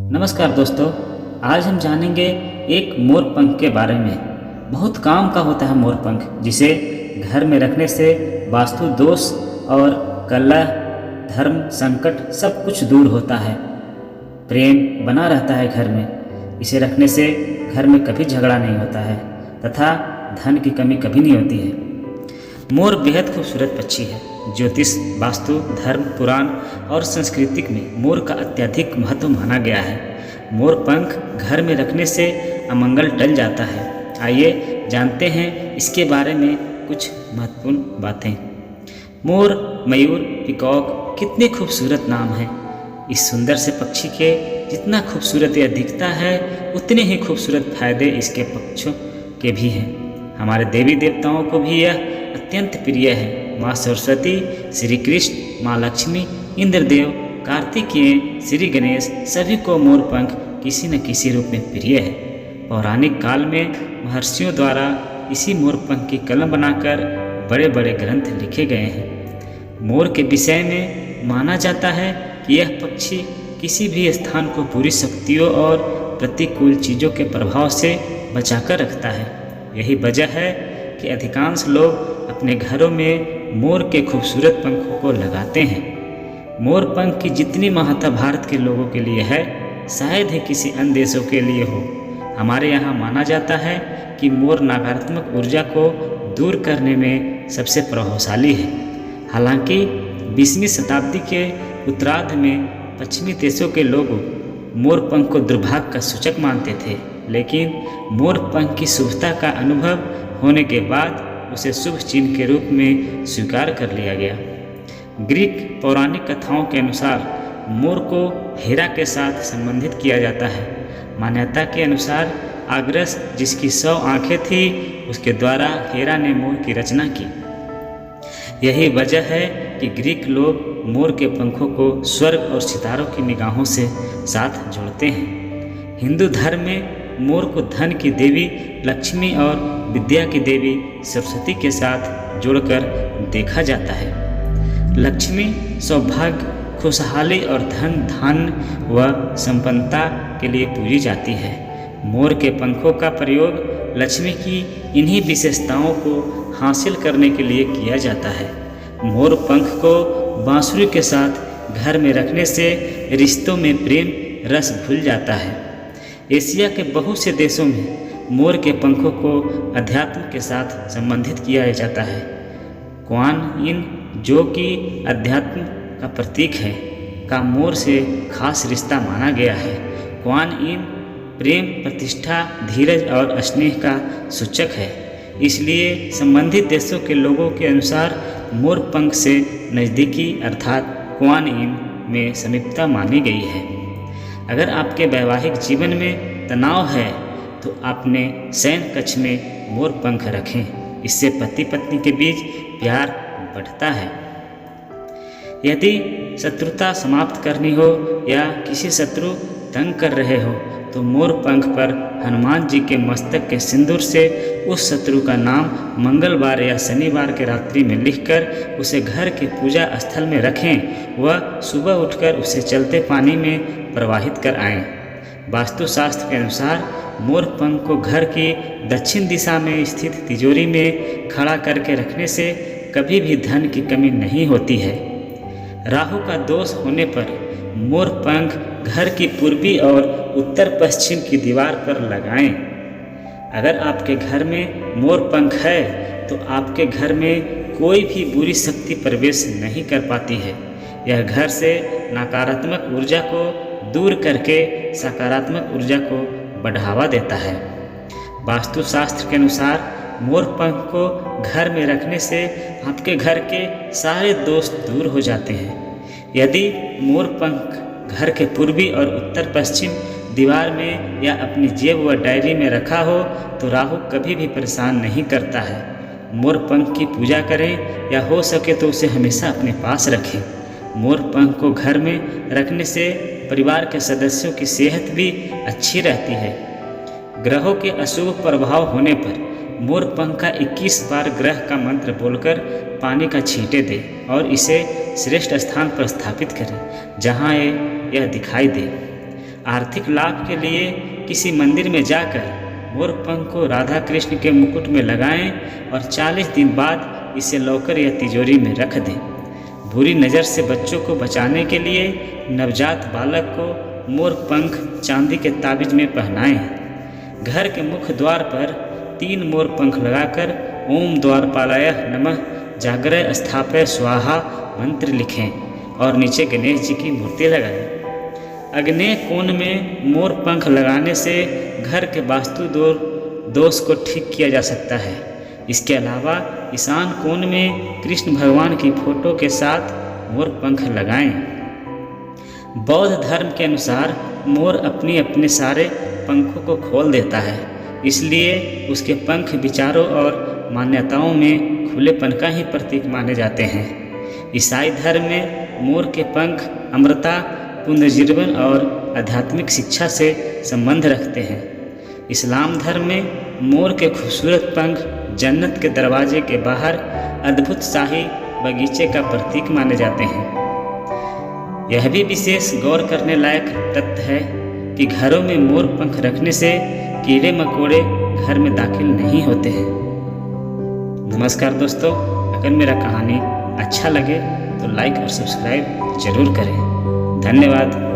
नमस्कार दोस्तों। आज हम जानेंगे एक मोर पंख के बारे में। बहुत काम का होता है मोर पंख, जिसे घर में रखने से वास्तु दोष और कलह, धर्म संकट सब कुछ दूर होता है। प्रेम बना रहता है घर में। इसे रखने से घर में कभी झगड़ा नहीं होता है तथा धन की कमी कभी नहीं होती है। मोर बेहद खूबसूरत पक्षी है। ज्योतिष, वास्तु, धर्म, पुराण और सांस्कृतिक में मोर का अत्यधिक महत्व माना गया है। मोर पंख घर में रखने से अमंगल टल जाता है। आइए जानते हैं इसके बारे में कुछ महत्वपूर्ण बातें। मोर, मयूर, पिकॉक कितने खूबसूरत नाम हैं। इस सुंदर से पक्षी के जितना खूबसूरत यह दिखता है, उतने ही खूबसूरत फायदे इसके पक्षों के भी हैं। हमारे देवी देवताओं को भी यह अत्यंत प्रिय है। माँ सरस्वती, श्री कृष्ण, माँ लक्ष्मी, इंद्रदेव, कार्तिकेय, श्री गणेश सभी को मोर पंख किसी न किसी रूप में प्रिय है। पौराणिक काल में महर्षियों द्वारा इसी मोर पंख की कलम बनाकर बड़े बड़े ग्रंथ लिखे गए हैं। मोर के विषय में माना जाता है कि यह पक्षी किसी भी स्थान को बुरी शक्तियों और प्रतिकूल चीज़ों के प्रभाव से बचाकर रखता है। यही वजह है कि अधिकांश लोग अपने घरों में मोर के खूबसूरत पंखों को लगाते हैं। मोर पंख की जितनी महत्ता भारत के लोगों के लिए है, शायद ही किसी अन्य देशों के लिए हो। हमारे यहाँ माना जाता है कि मोर नकारात्मक ऊर्जा को दूर करने में सबसे प्रभावशाली है। हालांकि 20वीं शताब्दी के उत्तरार्ध में पश्चिमी देशों के लोग मोर पंख को दुर्भाग्य का सूचक मानते थे, लेकिन मोर पंख की शुभता का अनुभव होने के बाद उसे शुभ चिन्ह के रूप में स्वीकार कर लिया गया। ग्रीक पौराणिक कथाओं के अनुसार मोर को हेरा के साथ संबंधित किया जाता है। मान्यता के अनुसार आग्रस, जिसकी 100 आंखें थी, उसके द्वारा हेरा ने मोर की रचना की। यही वजह है कि ग्रीक लोग मोर के पंखों को स्वर्ग और सितारों की निगाहों से साथ जोड़ते हैं। हिंदू धर्म में मोर को धन की देवी लक्ष्मी और विद्या की देवी सरस्वती के साथ जोड़कर देखा जाता है। लक्ष्मी सौभाग्य, खुशहाली और धन धान्य व संपन्नता के लिए पूजी जाती है। मोर के पंखों का प्रयोग लक्ष्मी की इन्हीं विशेषताओं को हासिल करने के लिए किया जाता है। मोर पंख को बांसुरी के साथ घर में रखने से रिश्तों में प्रेम रस घुल जाता है। एशिया के बहुत से देशों में मोर के पंखों को अध्यात्म के साथ संबंधित किया जाता है। क्वान इन, जो कि अध्यात्म का प्रतीक है, का मोर से खास रिश्ता माना गया है। क्वान इन प्रेम, प्रतिष्ठा, धीरज और स्नेह का सूचक है। इसलिए संबंधित देशों के लोगों के अनुसार मोर पंख से नज़दीकी अर्थात क्वान इन में समीपता मानी गई है। अगर आपके वैवाहिक जीवन में तनाव है तो अपने शयन कक्ष में मोर पंख रखें। इससे पति पत्नी के बीच प्यार बढ़ता है। यदि शत्रुता समाप्त करनी हो या किसी शत्रु तंग कर रहे हो तो मोर पंख पर हनुमान जी के मस्तक के सिंदूर से उस शत्रु का नाम मंगलवार या शनिवार के रात्रि में लिखकर उसे घर के पूजा स्थल में रखें व सुबह उठकर उसे चलते पानी में प्रवाहित कर आएं। वास्तुशास्त्र के अनुसार मोर पंख को घर की दक्षिण दिशा में स्थित तिजोरी में खड़ा करके रखने से कभी भी धन की कमी नहीं होती है। राहु का दोष होने पर मोर पंख घर की पूर्वी और उत्तर पश्चिम की दीवार पर लगाएं। अगर आपके घर में मोर पंख है तो आपके घर में कोई भी बुरी शक्ति प्रवेश नहीं कर पाती है। यह घर से नकारात्मक ऊर्जा को दूर करके सकारात्मक ऊर्जा को बढ़ावा देता है। वास्तुशास्त्र के अनुसार मोर पंख को घर में रखने से आपके घर के सारे दोष दूर हो जाते हैं। यदि मोर पंख घर के पूर्वी और उत्तर पश्चिम दीवार में या अपनी जेब व डायरी में रखा हो तो राहु कभी भी परेशान नहीं करता है। मोर पंख की पूजा करें या हो सके तो उसे हमेशा अपने पास रखें। मोर पंख को घर में रखने से परिवार के सदस्यों की सेहत भी अच्छी रहती है। ग्रहों के अशुभ प्रभाव होने पर मोर पंख का 21 बार ग्रह का मंत्र बोलकर पानी का छींटे दें और इसे श्रेष्ठ स्थान पर स्थापित करें जहाँ यह दिखाई दे। आर्थिक लाभ के लिए किसी मंदिर में जाकर मोर पंख को राधा कृष्ण के मुकुट में लगाएं और 40 दिन बाद इसे लॉकर या तिजोरी में रख दें। बुरी नज़र से बच्चों को बचाने के लिए नवजात बालक को मोर पंख चांदी के ताबिज में पहनाएं। घर के मुख्य द्वार पर 3 मोर पंख लगाकर ओम द्वारपालाय नमः जागरय स्थापय स्वाहा मंत्र लिखें और नीचे गणेश जी की मूर्ति लगाएं। अग्नेय कोण में मोर पंख लगाने से घर के वास्तु दोष को ठीक किया जा सकता है। इसके अलावा ईशान कोण में कृष्ण भगवान की फोटो के साथ मोर पंख लगाएं। बौद्ध धर्म के अनुसार मोर अपने सारे पंखों को खोल देता है, इसलिए उसके पंख विचारों और मान्यताओं में खुलेपन का ही प्रतीक माने जाते हैं। ईसाई धर्म में मोर के पंख अमरता, पुनर्जीवन और आध्यात्मिक शिक्षा से संबंध रखते हैं। इस्लाम धर्म में मोर के खूबसूरत पंख जन्नत के दरवाजे के बाहर अद्भुत शाही बगीचे का प्रतीक माने जाते हैं। यह भी विशेष गौर करने लायक तथ्य है कि घरों में मोर पंख रखने से कीड़े मकोड़े घर में दाखिल नहीं होते हैं। नमस्कार दोस्तों, अगर मेरा कहानी अच्छा लगे तो लाइक और सब्सक्राइब जरूर करें। धन्यवाद।